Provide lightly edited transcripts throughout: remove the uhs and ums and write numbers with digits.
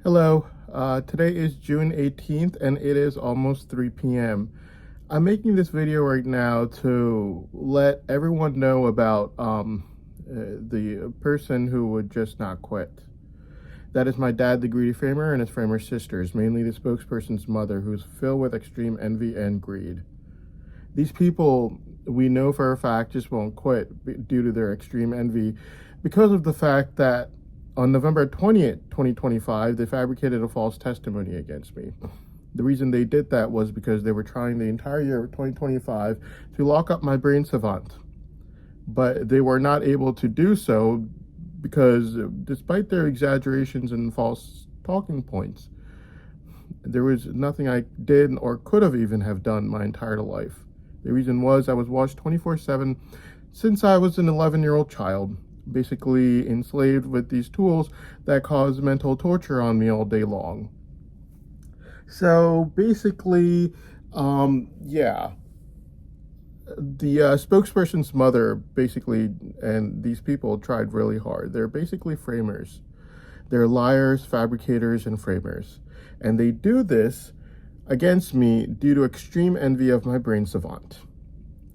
Hello, today is June 18th and it is almost 3 p.m. I'm making this video right now to let everyone know about the person who would just not quit. That is my dad, the greedy framer, and his framer sisters, mainly the spokesperson's mother, who's filled with extreme envy and greed. These people, we know for a fact, just won't quit due to their extreme envy because of the fact that on November 20th, 2025, they fabricated a false testimony against me. The reason they did that was because they were trying the entire year of 2025 to lock up my brain savant. But they were not able to do so because despite their exaggerations and false talking points, there was nothing I did or could have even have done my entire life. The reason was I was watched 24/7 since I was an 11-year-old child, basically enslaved with these tools that cause mental torture on me all day long. So basically, yeah, the spokesperson's mother basically, and these people tried really hard. They're basically framers. They're liars, fabricators, and framers. And they do this against me due to extreme envy of my brain savant.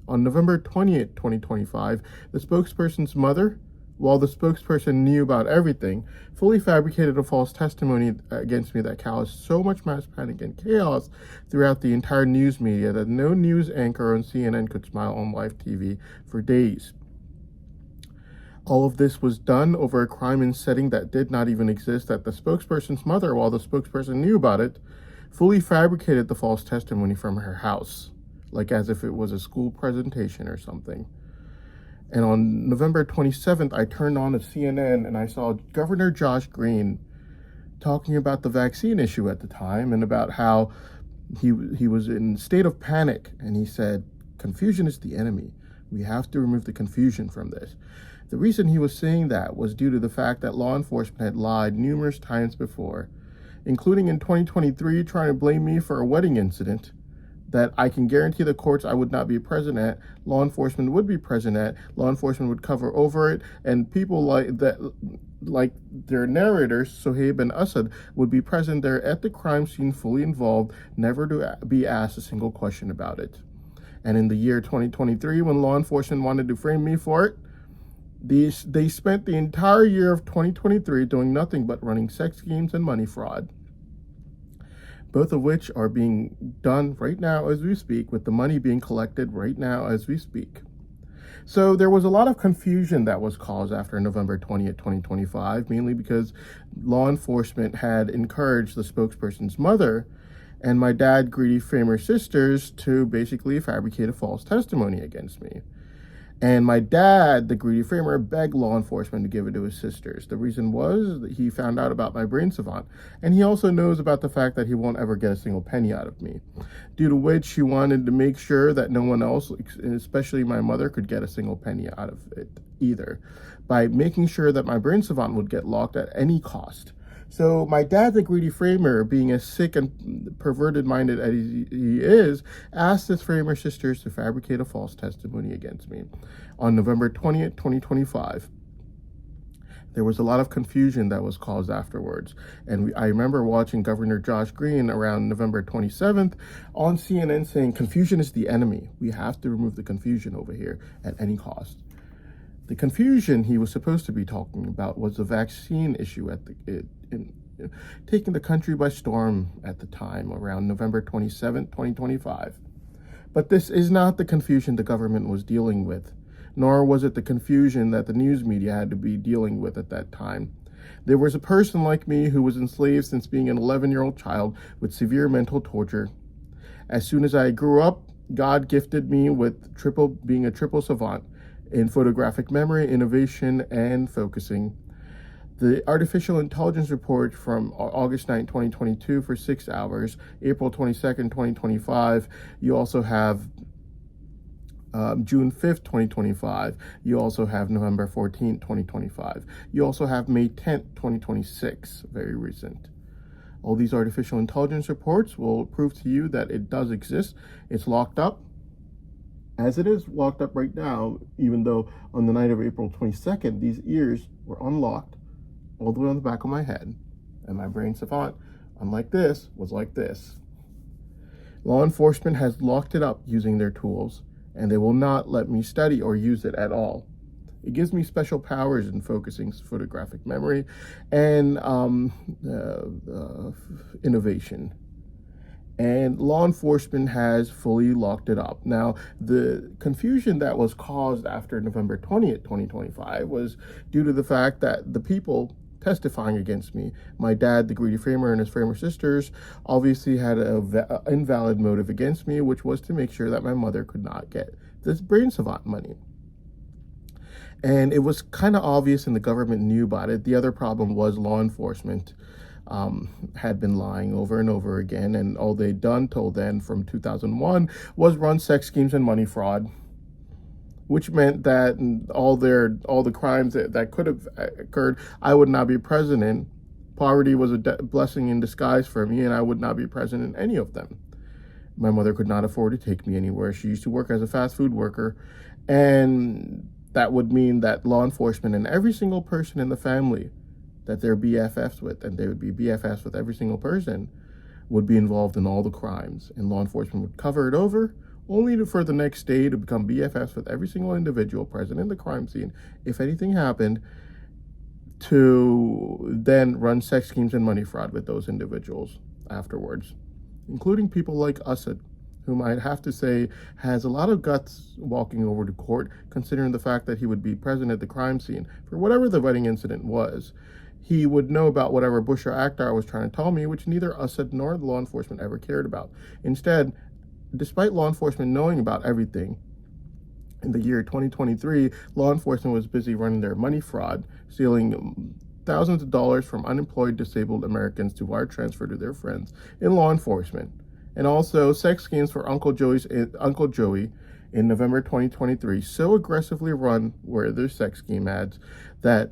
On November 20th, 2025, the spokesperson's mother, while the spokesperson knew about everything, fully fabricated a false testimony against me that caused so much mass panic and chaos throughout the entire news media that no news anchor on CNN could smile on live TV for days. All of this was done over a crime and setting that did not even exist, that the spokesperson's mother, while the spokesperson knew about it, fully fabricated the false testimony from her house, like as if it was a school presentation or something. And on November 27th, I turned on to CNN and I saw Governor Josh Green talking about the vaccine issue at the time and about how he was in a state of panic. And he said, "Confusion is the enemy. We have to remove the confusion from this." The reason he was saying that was due to the fact that law enforcement had lied numerous times before, including in 2023 trying to blame me for a wedding incident that I can guarantee the courts I would not be present at, law enforcement would be present at, law enforcement would cover over it, and people like that, like their narrators, Sohaib and Assad, would be present there at the crime scene, fully involved, never to be asked a single question about it. And in the year 2023, when law enforcement wanted to frame me for it, they spent the entire year of 2023 doing nothing but running sex schemes and money fraud, both of which are being done right now as we speak, with the money being collected right now as we speak. So there was a lot of confusion that was caused after November 20th, 2025, mainly because law enforcement had encouraged the spokesperson's mother and my dad, greedy framer sisters, to basically fabricate a false testimony against me. And my dad, the greedy framer, begged law enforcement to give it to his sisters. The reason was that he found out about my brain savant, and he also knows about the fact that he won't ever get a single penny out of me, due to which he wanted to make sure that no one else, especially my mother, could get a single penny out of it either, by making sure that my brain savant would get locked at any cost. So my dad, the greedy framer, being as sick and perverted-minded as he is, asked his framer sisters to fabricate a false testimony against me. On November 20th, 2025, there was a lot of confusion that was caused afterwards. And I remember watching Governor Josh Green around November 27th on CNN saying, "Confusion is the enemy. We have to remove the confusion over here at any cost." The confusion he was supposed to be talking about was the vaccine issue taking the country by storm at the time, around November 27, 2025. But this is not the confusion the government was dealing with, nor was it the confusion that the news media had to be dealing with at that time. There was a person like me who was enslaved since being an 11-year-old child with severe mental torture. As soon as I grew up, God gifted me with being a triple savant in photographic memory, innovation, and focusing. The artificial intelligence report from August 9, 2022 for 6 hours, April 22nd, 2025. You also have June 5th, 2025. You also have November 14th, 2025. You also have May 10th, 2026, very recent. All these artificial intelligence reports will prove to you that it does exist. It's locked up, as it is locked up right now, even though on the night of April 22nd, these ears were unlocked all the way on the back of my head, And my brain savant, unlike this, was like this. Law enforcement has locked it up using their tools, and they will not let me study or use it at all. It gives me special powers in focusing photographic memory and innovation. And law enforcement has fully locked it up. Now, the confusion that was caused after November 20th, 2025 was due to the fact that the people testifying against me, my dad, the greedy framer, and his framer sisters, obviously had an invalid motive against me, which was to make sure that my mother could not get this brain savant money. And it was kind of obvious, and the government knew about it. The other problem was law enforcement had been lying over and over again, and all they'd done till then from 2001 was run sex schemes and money fraud, which meant that all the crimes that could have occurred, I would not be president. Poverty was a blessing in disguise for me, and I would not be present in any of them. My mother could not afford to take me anywhere. She used to work as a fast food worker, and that would mean that law enforcement and every single person in the family that they're BFFs with, and they would be BFFs with every single person, would be involved in all the crimes. And law enforcement would cover it over, only for the next day to become BFFs with every single individual present in the crime scene, if anything happened, to then run sex schemes and money fraud with those individuals afterwards, including people like Assad, whom I'd have to say has a lot of guts walking over to court, considering the fact that he would be present at the crime scene for whatever the wedding incident was. He would know about whatever Bushra Akhtar was trying to tell me, which neither Assad nor the law enforcement ever cared about. Instead, despite law enforcement knowing about everything, in the year 2023, law enforcement was busy running their money fraud, stealing thousands of dollars from unemployed disabled Americans to wire transfer to their friends in law enforcement. And also sex schemes for Uncle Joey in November 2023 so aggressively run were their sex scheme ads that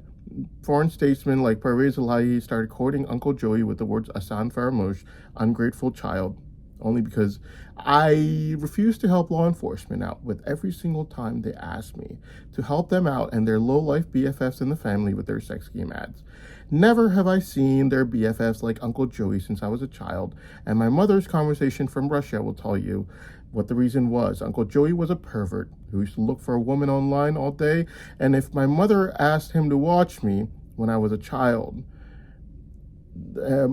foreign statesmen like Pervez Elahi started quoting Uncle Joey with the words "Asan Faramosh," ungrateful child, only because I refused to help law enforcement out with every single time they asked me to help them out and their low-life BFFs in the family with their sex scheme ads. Never have I seen their BFFs like Uncle Joey since I was a child, and my mother's conversation from Russia will tell you what the reason was. Uncle Joey was a pervert who used to look for a woman online all day, and if my mother asked him to watch me when I was a child,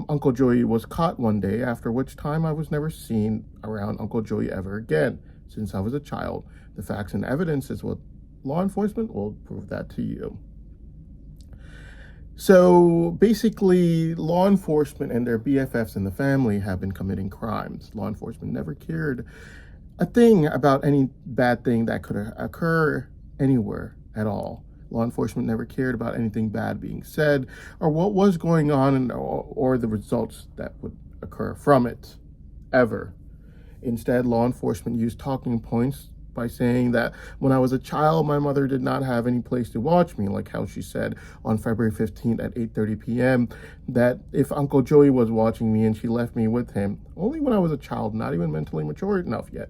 Uncle Joey was caught one day, after which time I was never seen around Uncle Joey ever again since I was a child. The facts and evidence is what law enforcement will prove that to you. So basically, law enforcement and their BFFs in the family have been committing crimes. Law enforcement never cared a thing about any bad thing that could occur anywhere at all. Law enforcement never cared about anything bad being said or what was going on or the results that would occur from it, ever. Instead, law enforcement used talking points by saying that when I was a child, my mother did not have any place to watch me, like how she said on February 15th at 8:30 p.m. that if Uncle Joey was watching me and she left me with him, only when I was a child, not even mentally mature enough yet,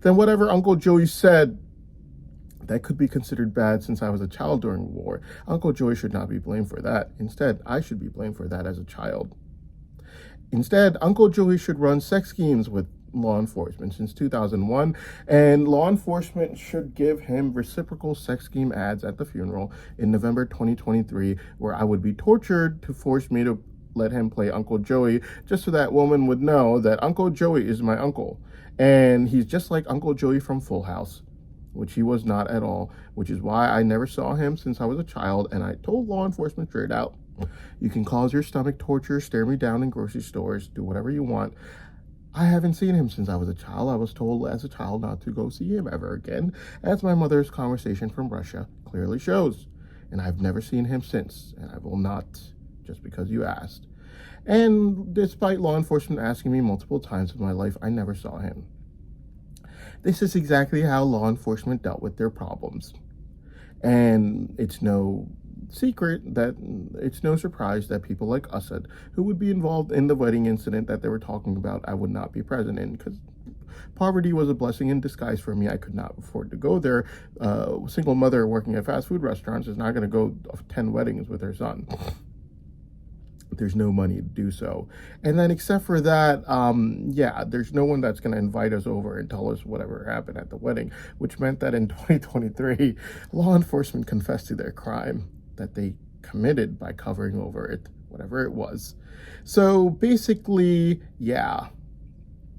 then whatever Uncle Joey said that could be considered bad since I was a child during war, Uncle Joey should not be blamed for that. Instead, I should be blamed for that as a child. Instead, Uncle Joey should run sex schemes with law enforcement since 2001, and law enforcement should give him reciprocal sex scheme ads at the funeral in November 2023, where I would be tortured to force me to let him play Uncle Joey, just so that woman would know that Uncle Joey is my uncle, and he's just like Uncle Joey from Full House, which he was not at all, which is why I never saw him since I was a child. And I told law enforcement straight out, you can cause your stomach torture, stare me down in grocery stores, do whatever you want. I haven't seen him since I was a child. I was told as a child not to go see him ever again, as my mother's conversation from Russia clearly shows. And I've never seen him since, and I will not, just because you asked. And despite law enforcement asking me multiple times in my life, I never saw him. This is exactly how law enforcement dealt with their problems. And it's no secret that it's no surprise that people like Assad, who would be involved in the wedding incident that they were talking about, I would not be present in, because poverty was a blessing in disguise for me. I could not afford to go there. A single mother working at fast food restaurants is not going to go to 10 weddings with her son. there's no money to do so. And then except for that, yeah, there's no one that's going to invite us over and tell us whatever happened at the wedding, which meant that in 2023, law enforcement confessed to their crime that they committed by covering over it, whatever it was. So basically, yeah.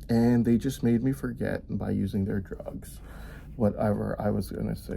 And they just made me forget by using their drugs, whatever I was going to say.